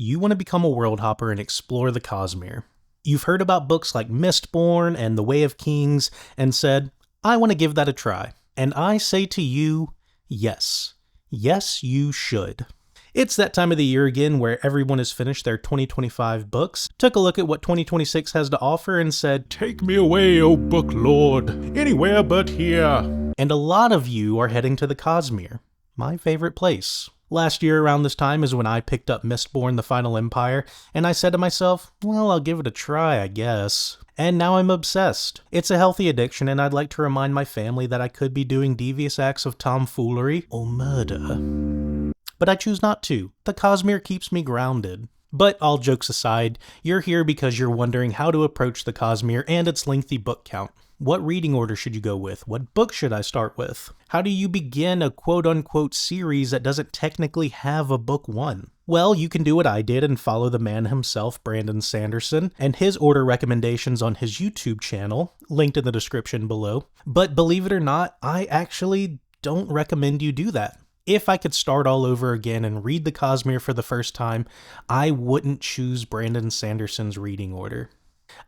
you want to become a world hopper and explore the Cosmere. You've heard about books like Mistborn and The Way of Kings and said, I want to give that a try. And I say to you, yes. Yes, you should. It's that time of the year again where everyone has finished their 2025 books, took a look at what 2026 has to offer and said, take me away, O book lord, anywhere but here. And a lot of you are heading to the Cosmere, my favorite place. Last year around this time is when I picked up Mistborn: The Final Empire, and I said to myself, well, I'll give it a try, I guess. And now I'm obsessed. It's a healthy addiction, and I'd like to remind my family that I could be doing devious acts of tomfoolery or murder. But I choose not to. The Cosmere keeps me grounded. But all jokes aside, you're here because you're wondering how to approach the Cosmere and its lengthy book count. What reading order should you go with? What book should I start with? How do you begin a quote-unquote series that doesn't technically have a book one? Well, you can do what I did and follow the man himself, Brandon Sanderson, and his order recommendations on his YouTube channel, linked in the description below. But believe it or not, I actually don't recommend you do that. If I could start all over again and read the Cosmere for the first time, I wouldn't choose Brandon Sanderson's reading order.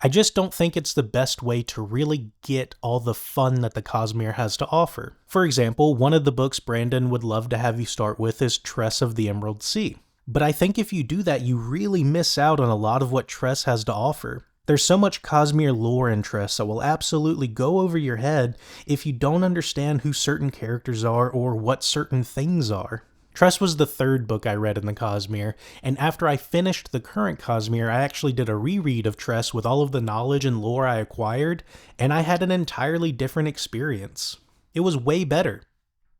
I just don't think it's the best way to really get all the fun that the Cosmere has to offer. For example, one of the books Brandon would love to have you start with is Tress of the Emerald Sea. But I think if you do that, you really miss out on a lot of what Tress has to offer. There's so much Cosmere lore in Tress that will absolutely go over your head if you don't understand who certain characters are or what certain things are. Tress was the third book I read in the Cosmere, and after I finished the current Cosmere, I actually did a reread of Tress with all of the knowledge and lore I acquired, and I had an entirely different experience. It was way better.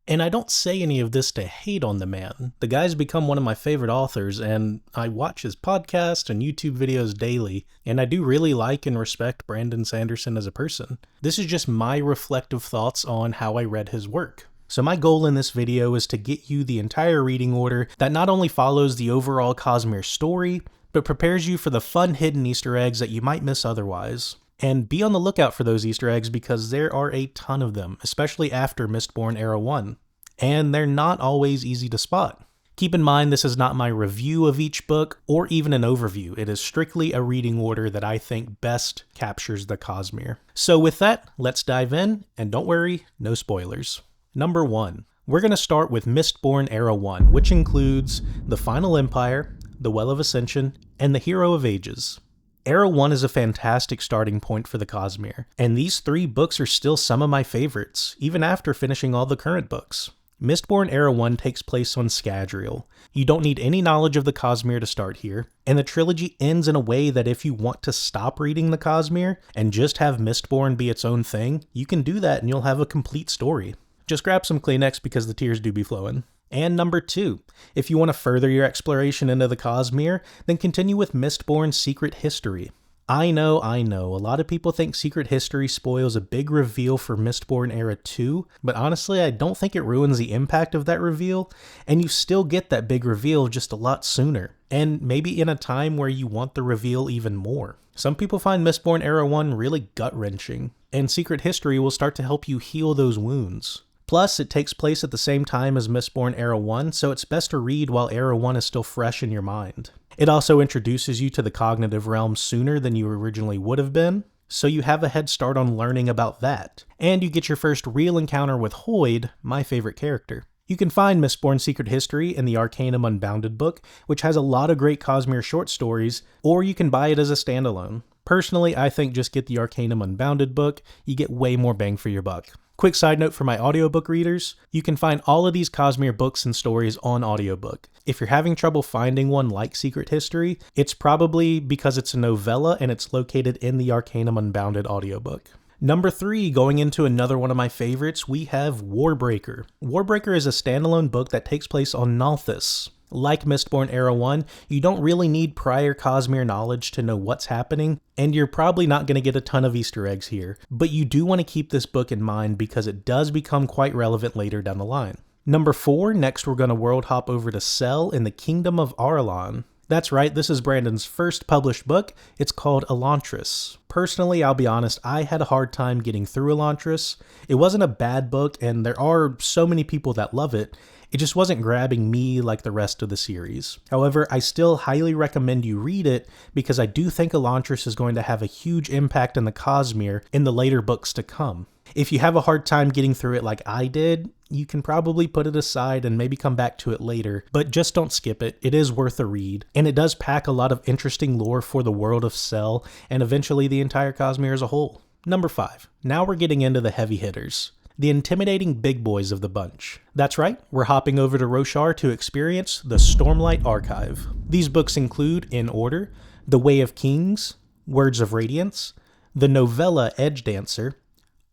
And I don't say any of this to hate on the man. The guy's become one of my favorite authors, and I watch his podcast and YouTube videos daily, and I do really like and respect Brandon Sanderson as a person. This is just my reflective thoughts on how I read his work. So my goal in this video is to get you the entire reading order that not only follows the overall Cosmere story, but prepares you for the fun hidden Easter eggs that you might miss otherwise. And be on the lookout for those Easter eggs because there are a ton of them, especially after Mistborn Era 1. And they're not always easy to spot. Keep in mind this is not my review of each book or even an overview. It is strictly a reading order that I think best captures the Cosmere. So with that, let's dive in, and don't worry, no spoilers. Number 1. We're going to start with Mistborn Era 1, which includes The Final Empire, The Well of Ascension, and The Hero of Ages. Era 1 is a fantastic starting point for the Cosmere, and these 3 books are still some of my favorites, even after finishing all the current books. Mistborn Era 1 takes place on Scadrial. You don't need any knowledge of the Cosmere to start here, and the trilogy ends in a way that if you want to stop reading the Cosmere and just have Mistborn be its own thing, you can do that and you'll have a complete story. Just grab some Kleenex because the tears do be flowing. And number 2, if you want to further your exploration into the Cosmere, then continue with Mistborn Secret History. I know, a lot of people think Secret History spoils a big reveal for Mistborn Era 2, but honestly I don't think it ruins the impact of that reveal, and you still get that big reveal just a lot sooner, and maybe in a time where you want the reveal even more. Some people find Mistborn Era 1 really gut-wrenching, and Secret History will start to help you heal those wounds. Plus, it takes place at the same time as Mistborn Era 1, so it's best to read while Era 1 is still fresh in your mind. It also introduces you to the cognitive realm sooner than you originally would have been, so you have a head start on learning about that. And you get your first real encounter with Hoyd, my favorite character. You can find Mistborn Secret History in the Arcanum Unbounded book, which has a lot of great Cosmere short stories, or you can buy it as a standalone. Personally, I think just get the Arcanum Unbounded book, you get way more bang for your buck. Quick side note for my audiobook readers, you can find all of these Cosmere books and stories on audiobook. If you're having trouble finding one like Secret History, it's probably because it's a novella and it's located in the Arcanum Unbounded audiobook. Number 3, going into another one of my favorites, we have Warbreaker. Warbreaker is a standalone book that takes place on Nalthis. Like Mistborn Era 1, you don't really need prior Cosmere knowledge to know what's happening, and you're probably not going to get a ton of Easter eggs here, but you do want to keep this book in mind because it does become quite relevant later down the line. Number 4, next we're going to world hop over to Sel in the Kingdom of Arelon. That's right, this is Brandon's first published book. It's called Elantris. Personally, I'll be honest, I had a hard time getting through Elantris. It wasn't a bad book, and there are so many people that love it. It just wasn't grabbing me like the rest of the series. However, I still highly recommend you read it because I do think Elantris is going to have a huge impact in the Cosmere in the later books to come. If you have a hard time getting through it like I did, you can probably put it aside and maybe come back to it later, but just don't skip it. It is worth a read, and it does pack a lot of interesting lore for the world of Cell and eventually the entire Cosmere as a whole. Number 5. Now we're getting into the heavy hitters. The intimidating big boys of the bunch. That's right, we're hopping over to Roshar to experience the Stormlight Archive. These books include, in order, The Way of Kings, Words of Radiance, the novella Edgedancer,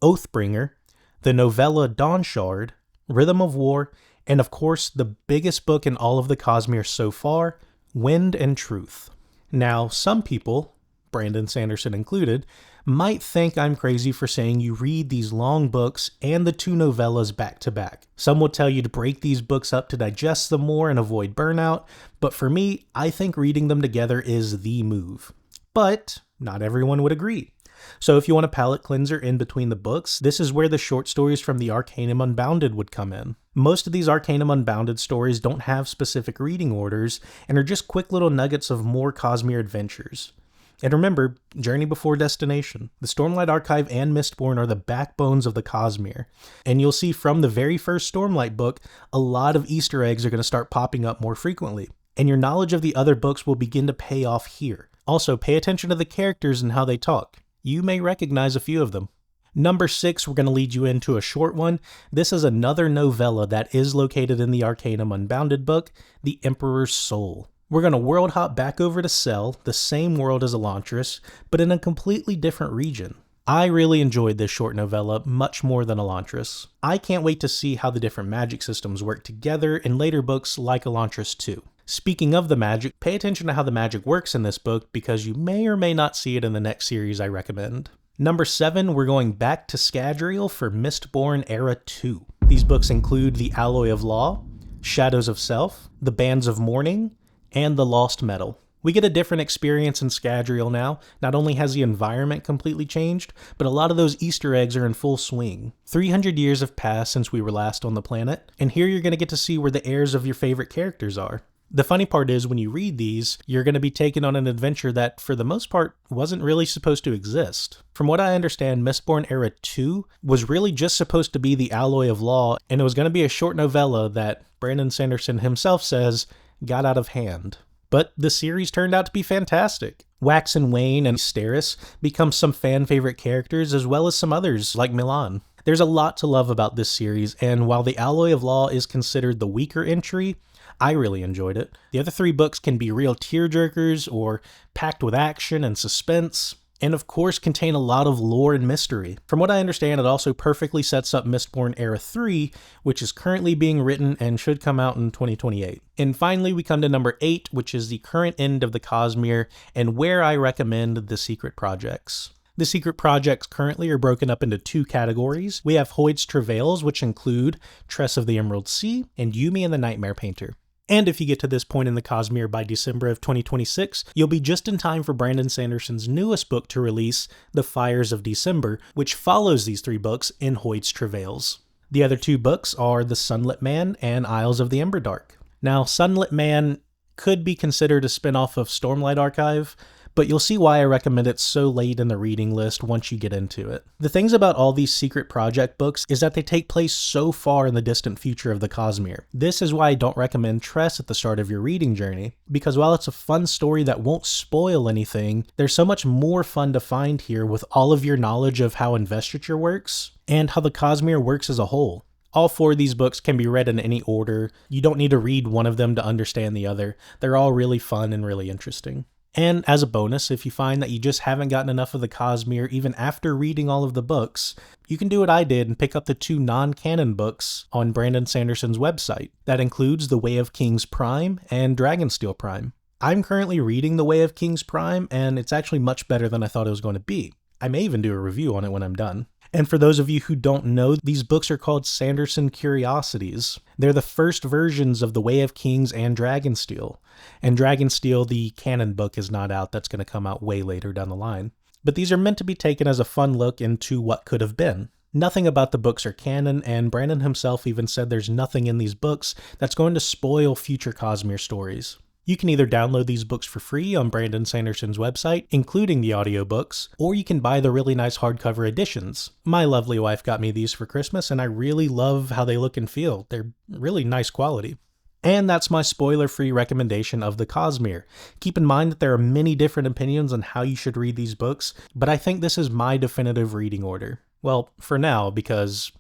Oathbringer, the novella Dawnshard, Rhythm of War, and of course the biggest book in all of the Cosmere so far, Wind and Truth. Now, some people, Brandon Sanderson included, might think I'm crazy for saying you read these long books and the 2 novellas back to back. Some will tell you to break these books up to digest them more and avoid burnout, but for me, I think reading them together is the move. But not everyone would agree. So if you want a palate cleanser in between the books, this is where the short stories from the Arcanum Unbounded would come in. Most of these Arcanum Unbounded stories don't have specific reading orders and are just quick little nuggets of more Cosmere adventures. And remember, journey before destination. The Stormlight Archive and Mistborn are the backbones of the Cosmere. And you'll see from the very first Stormlight book, a lot of Easter eggs are going to start popping up more frequently. And your knowledge of the other books will begin to pay off here. Also, pay attention to the characters and how they talk. You may recognize a few of them. Number 6, we're going to lead you into a short one. This is another novella that is located in the Arcanum Unbounded book, The Emperor's Soul. We're going to world hop back over to Cell, the same world as Elantris, but in a completely different region. I really enjoyed this short novella much more than Elantris. I can't wait to see how the different magic systems work together in later books like Elantris 2. Speaking of the magic, pay attention to how the magic works in this book because you may or may not see it in the next series I recommend. Number 7, we're going back to Scadrial for Mistborn Era 2. These books include The Alloy of Law, Shadows of Self, The Bands of Mourning, and The Lost Metal. We get a different experience in Scadrial now. Not only has the environment completely changed, but a lot of those Easter eggs are in full swing. 300 years have passed since we were last on the planet, and here you're going to get to see where the heirs of your favorite characters are. The funny part is when you read these, you're going to be taken on an adventure that, for the most part, wasn't really supposed to exist. From what I understand, Mistborn Era 2 was really just supposed to be The Alloy of Law, and it was going to be a short novella that Brandon Sanderson himself says got out of hand. But the series turned out to be fantastic. Wax and Wayne and Steris become some fan-favorite characters, as well as some others like Milan. There's a lot to love about this series, and while The Alloy of Law is considered the weaker entry, I really enjoyed it. The other 3 books can be real tearjerkers or packed with action and suspense, and of course contain a lot of lore and mystery. From what I understand, it also perfectly sets up Mistborn Era 3, which is currently being written and should come out in 2028. And finally, we come to number 8, which is the current end of the Cosmere, and where I recommend the secret projects. The secret projects currently are broken up into 2 categories. We have Hoid's Travails, which include Tress of the Emerald Sea and Yumi and the Nightmare Painter. And if you get to this point in the Cosmere by December of 2026, you'll be just in time for Brandon Sanderson's newest book to release, The Fires of December, which follows these 3 books in Hoid's Travails. The other 2 books are The Sunlit Man and Isles of the Emberdark. Now, Sunlit Man could be considered a spin-off of Stormlight Archive, but you'll see why I recommend it so late in the reading list once you get into it. The things about all these secret project books is that they take place so far in the distant future of the Cosmere. This is why I don't recommend Tress at the start of your reading journey, because while it's a fun story that won't spoil anything, there's so much more fun to find here with all of your knowledge of how investiture works and how the Cosmere works as a whole. All 4 of these books can be read in any order. You don't need to read one of them to understand the other. They're all really fun and really interesting. And as a bonus, if you find that you just haven't gotten enough of the Cosmere even after reading all of the books, you can do what I did and pick up the 2 non-canon books on Brandon Sanderson's website. That includes The Way of Kings Prime and Dragonsteel Prime. I'm currently reading The Way of Kings Prime, and it's actually much better than I thought it was going to be. I may even do a review on it when I'm done. And for those of you who don't know, these books are called Sanderson Curiosities. They're the first versions of The Way of Kings and Dragonsteel. And Dragonsteel, the canon book, is not out. That's going to come out way later down the line. But these are meant to be taken as a fun look into what could have been. Nothing about the books are canon, and Brandon himself even said there's nothing in these books that's going to spoil future Cosmere stories. You can either download these books for free on Brandon Sanderson's website, including the audiobooks, or you can buy the really nice hardcover editions. My lovely wife got me these for Christmas, and I really love how they look and feel. They're really nice quality. And that's my spoiler-free recommendation of the Cosmere. Keep in mind that there are many different opinions on how you should read these books, but I think this is my definitive reading order. Well, for now, because,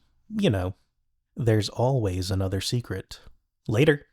there's always another secret. Later.